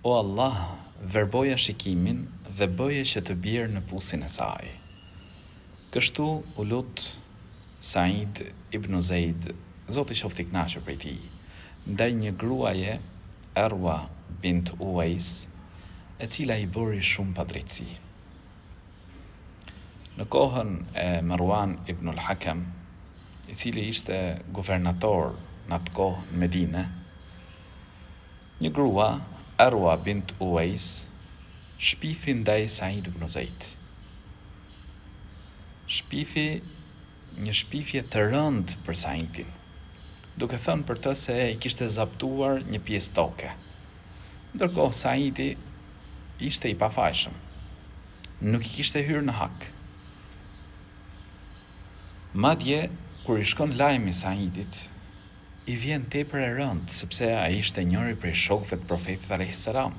O Allah, verboja shikimin dhe bëje që të bjerë në pusin e saj. Kështu u lut Said ibn Zeid, Zoti qoftë i kënaqur prej tij, ndaj një gruaje, Arwa bint Uwais, e cila i bëri shumë padrejtësi. Në kohën e Marwan ibn al-Hakam, i cili ishte guvernator në atë kohë në Medine, një grua, Arwa bint Uwais, shpifi ndaj Said ibn Zeid. Shpifi një shpifje të rëndë për Saidin, duke thënë për të se i kishte zaptuar një pjesë toke. Ndërkohë Saidi ishte i pafajshëm, nuk i kishte hyrë në hak. Madje, kur i shkon lajmi Saidit, i vjen tepër e rëndë, sepse ai ishte njëri prej shokëve të profetit alayhis salam,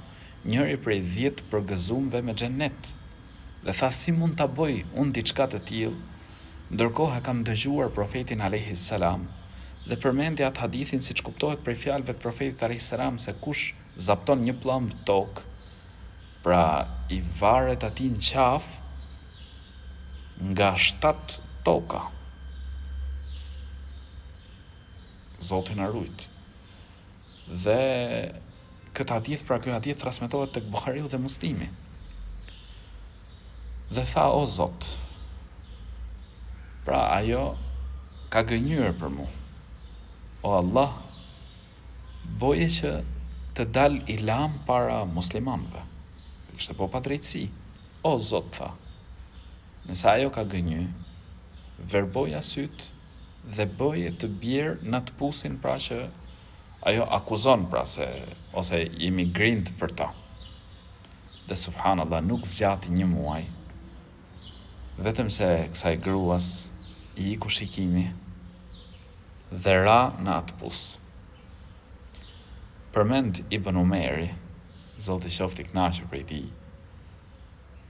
njëri prej 10 përgëzuarve me xhennet. Dhe tha, si mund ta bëj unë diçka të tillë, ndërkohë kam dëgjuar profetin alayhis salam dhe përmendi atë hadithin siç kuptohet prej fjalëve të profetit alayhis salam se kush zapton një plumb tokë, pra i varet atij në qafë nga 7 toka. Zoti na rujt. Dhe ky hadith transmetohet tek Buhariu dhe Muslimi. Dhe tha, o Zot, pra ajo ka gënjur për mu. O Allah, boje që të dal i lam para muslimanëve. Kishte po padrejtësi. O Zot, tha, nëse ajo ka gënjur, verboja syt dhe bëje të bjerë në të pusin, pra që ajo akuzon, pra se ose jemi grind për ta. Dhe subhanallah, nuk zgjati një muaj, vetëm se kësaj gruas i iku shikimi dhe ra në atë pus. Përmend Ibn Umeri, Zoti qoftë i kënaqur prej tij,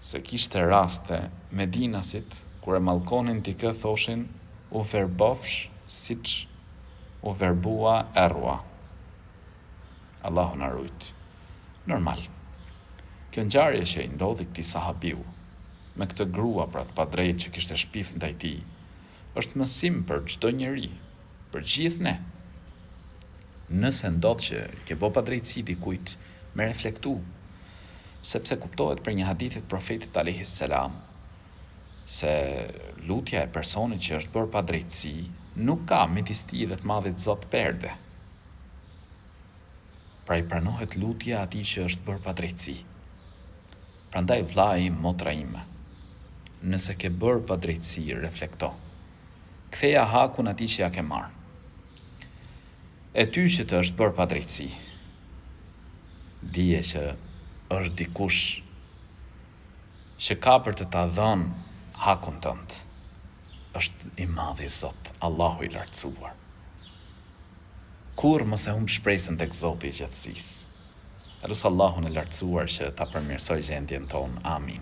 se kishte raste medinasit kur e mallkonin ti kë thoshin u verbofsh siç u verbua Arwa. Allahu na rujt. Normal. Kjo ngjarje që i ndodhi këtij sahabiu me këtë grua, pra të padrejtë që kishte shpif ndaj tij, është mësim për çdo njeri, për gjithë ne. Nëse ndodh që ke bë padrejtësi dikujt, me reflektu, sepse kuptohet për një hadith të profetit alayhis salam se lutja e personit që është bërë padrejtësi nuk ka midis tij dhe të Madhit Zot perde. Pra i pranohet lutja atij që është bërë padrejtësi. Prandaj vllai im, motra ime, nëse ke bërë padrejtësi, reflekto. Ktheja hakun atij që ja ke marrë. E ty që të është bërë padrejtësi, dije që është dikush që ka për të ta dhënë hakun tënd. Është i Madhi Zot, Allahu i lartësuar. Kur mos e humb shpresën tek Zoti i gjatësisë. Alus Allahun e lartësuar që ta përmirësoj gjendjen tonë. Amin.